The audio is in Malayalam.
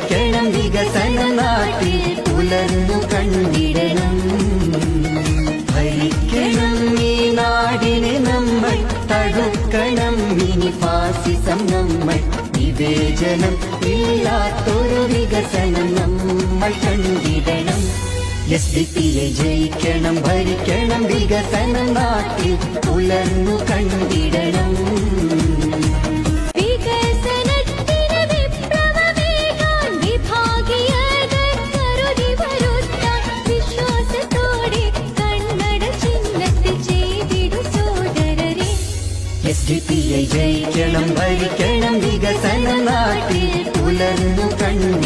ഭരിക്കണം വികസന നാട്ടിൽ പുലർന്നു കണ്ടിടണം. ഭരിക്കണം ഈ നാടിനെ നമ്മൾ, തടുക്കണം ഇനി ഫാസിസം നമ്മൾ. വിവേചനം ഇല്ലാത്തൊരു വികസനം നമ്മൾ കണ്ടിടണം. SDPI ജയിക്കണം, ഭരിക്കണം വികസന നാട്ടിൽ പുലർന്നു കണ്ടിടണം. SDPI ജയിക്കണം, ഭരിക്കണം വികസന നാട്ടിൽ പുലർന്നു കണ്ടിടണം.